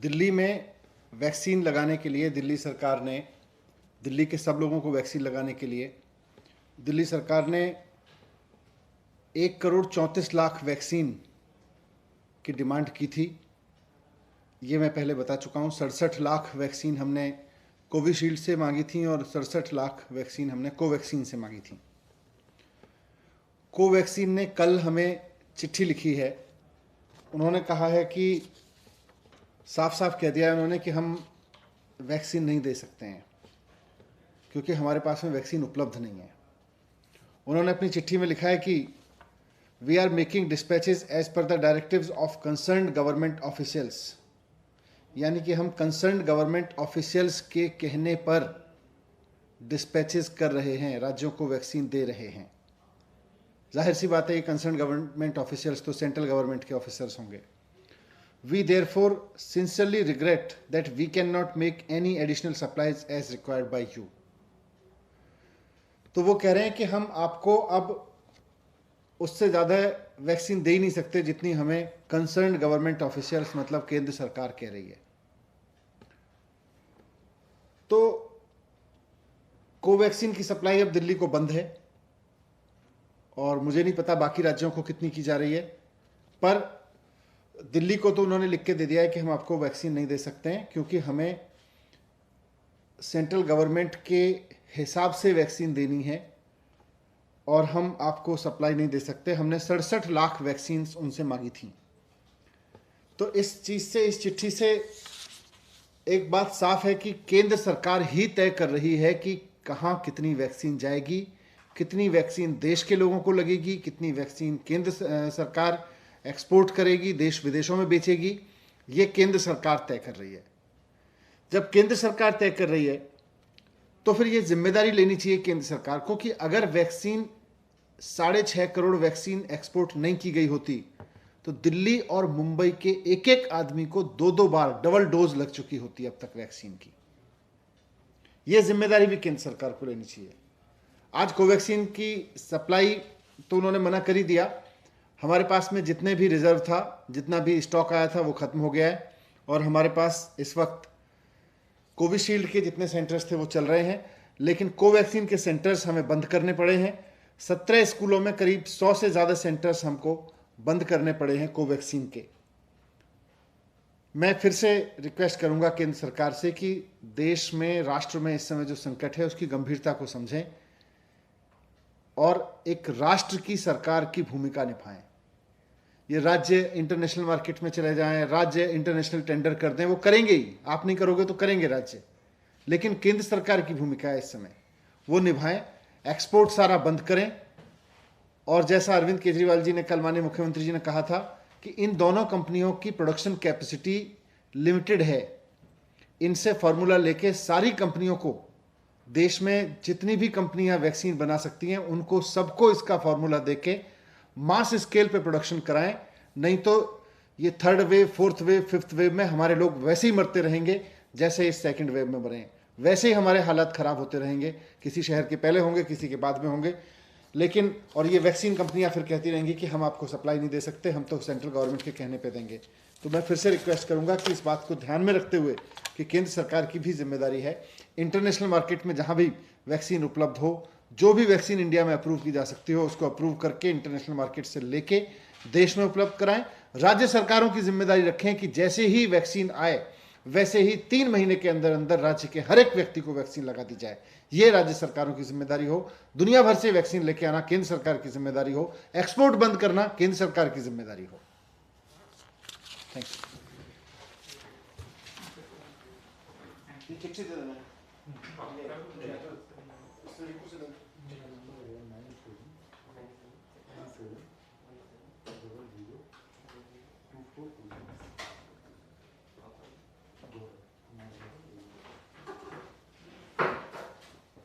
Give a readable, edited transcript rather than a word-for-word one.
दिल्ली में वैक्सीन लगाने के लिए दिल्ली सरकार ने, दिल्ली के सब लोगों को वैक्सीन लगाने के लिए दिल्ली सरकार ने 1,34,00,000 वैक्सीन की डिमांड की थी। ये मैं पहले बता चुका हूँ। 67 लाख वैक्सीन हमने कोविशील्ड से मांगी थी और 67 लाख वैक्सीन हमने कोवैक्सीन से मांगी थी। कोवैक्सीन ने कल हमें चिट्ठी लिखी है। उन्होंने कहा है कि साफ साफ कह दिया है उन्होंने कि हम वैक्सीन नहीं दे सकते हैं क्योंकि हमारे पास में वैक्सीन उपलब्ध नहीं है। उन्होंने अपनी चिट्ठी में लिखा है कि we are making dispatches as per the directives of concerned government officials, यानी कि हम कंसर्न्ड गवर्नमेंट ऑफिशियल्स के कहने पर डिस्पैचेस कर रहे हैं, राज्यों को वैक्सीन दे रहे हैं। जाहिर सी बात है ये कंसर्न्ड गवर्नमेंट ऑफिशियल्स तो सेंट्रल गवर्नमेंट के ऑफिसर्स होंगे। We therefore sincerely regret that we cannot make any additional supplies as required by you. तो वो कह रहे हैं कि हम आपको अब उससे ज़्यादा वैक्सीन दे ही नहीं सकते जितनी हमें कंसर्न्ड गवर्नमेंट ऑफिशियल्स मतलब केंद्र सरकार कह रही है। तो कोवैक्सीन की सप्लाई अब दिल्ली को बंद है और मुझे नहीं पता बाकी राज्यों को कितनी की जा रही है, पर दिल्ली को तो उन्होंने लिख के दे दिया है कि हम आपको वैक्सीन नहीं दे सकते हैं क्योंकि हमें सेंट्रल गवर्नमेंट के हिसाब से वैक्सीन देनी है और हम आपको सप्लाई नहीं दे सकते। हमने 67 लाख वैक्सीन उनसे मांगी थी। तो इस चीज़ से, इस चिट्ठी से एक बात साफ है कि केंद्र सरकार ही तय कर रही है कि कहाँ कितनी वैक्सीन जाएगी, कितनी वैक्सीन देश के लोगों को लगेगी, कितनी वैक्सीन केंद्र सरकार एक्सपोर्ट करेगी, देश विदेशों में बेचेगी। ये केंद्र सरकार तय कर रही है। जब केंद्र सरकार तय कर रही है तो फिर ये जिम्मेदारी लेनी चाहिए केंद्र सरकार को कि अगर वैक्सीन 6.5 करोड़ वैक्सीन एक्सपोर्ट नहीं की गई होती तो दिल्ली और मुंबई के एक एक आदमी को 2-2 बार डबल डोज लग चुकी होती अब तक वैक्सीन की। ये जिम्मेदारी भी केंद्र सरकार को लेनी चाहिए। आज कोवैक्सीन की सप्लाई तो उन्होंने मना कर ही दिया। हमारे पास में जितने भी रिजर्व था, जितना भी स्टॉक आया था वो ख़त्म हो गया है और हमारे पास इस वक्त कोविशील्ड के जितने सेंटर्स थे वो चल रहे हैं, लेकिन कोवैक्सीन के सेंटर्स हमें बंद करने पड़े हैं। 17 स्कूलों में करीब 100 से ज़्यादा सेंटर्स हमको बंद करने पड़े हैं कोवैक्सीन के। मैं फिर से रिक्वेस्ट करूंगा केंद्र सरकार से कि देश में, राष्ट्र में इस समय जो संकट है उसकी गंभीरता को समझें और एक राष्ट्र की सरकार की भूमिका निभाएं। ये राज्य इंटरनेशनल मार्केट में चले जाएं, राज्य इंटरनेशनल टेंडर कर दें, वो करेंगे ही, आप नहीं करोगे तो करेंगे राज्य, लेकिन केंद्र सरकार की भूमिका है इस समय, वो निभाएं। एक्सपोर्ट सारा बंद करें और जैसा अरविंद केजरीवाल जी ने कल, माननीय मुख्यमंत्री जी ने कहा था कि इन दोनों कंपनियों की प्रोडक्शन कैपेसिटी लिमिटेड है, इनसे फॉर्मूला लेके सारी कंपनियों को, देश में जितनी भी कंपनियां वैक्सीन बना सकती हैं उनको सबको इसका फॉर्मूला देके मास स्केल पे प्रोडक्शन कराएं। नहीं तो ये 3rd wave, 4th wave, 5th wave में हमारे लोग वैसे ही मरते रहेंगे जैसे इस 2nd वेव में मरे। वैसे ही हमारे हालात खराब होते रहेंगे, किसी शहर के पहले होंगे, किसी के बाद में होंगे। लेकिन और ये वैक्सीन कंपनियां फिर कहती रहेंगी कि हम आपको सप्लाई नहीं दे सकते, हम तो सेंट्रल गवर्नमेंट के कहने पे देंगे। तो मैं फिर से रिक्वेस्ट करूंगा कि इस बात को ध्यान में रखते हुए कि केंद्र सरकार की भी जिम्मेदारी है, इंटरनेशनल मार्केट में जहां भी वैक्सीन उपलब्ध हो, जो भी वैक्सीन इंडिया में अप्रूव की जा सकती हो उसको अप्रूव करके इंटरनेशनल मार्केट से लेके देश में उपलब्ध कराएं। राज्य सरकारों की जिम्मेदारी रखें कि जैसे ही वैक्सीन आए वैसे ही 3 महीने के अंदर अंदर राज्य के हर एक व्यक्ति को वैक्सीन लगा दी जाए। ये राज्य सरकारों की जिम्मेदारी हो। दुनिया भर से वैक्सीन लेके आना केंद्र सरकार की जिम्मेदारी हो। एक्सपोर्ट बंद करना केंद्र सरकार की जिम्मेदारी हो। Thank you.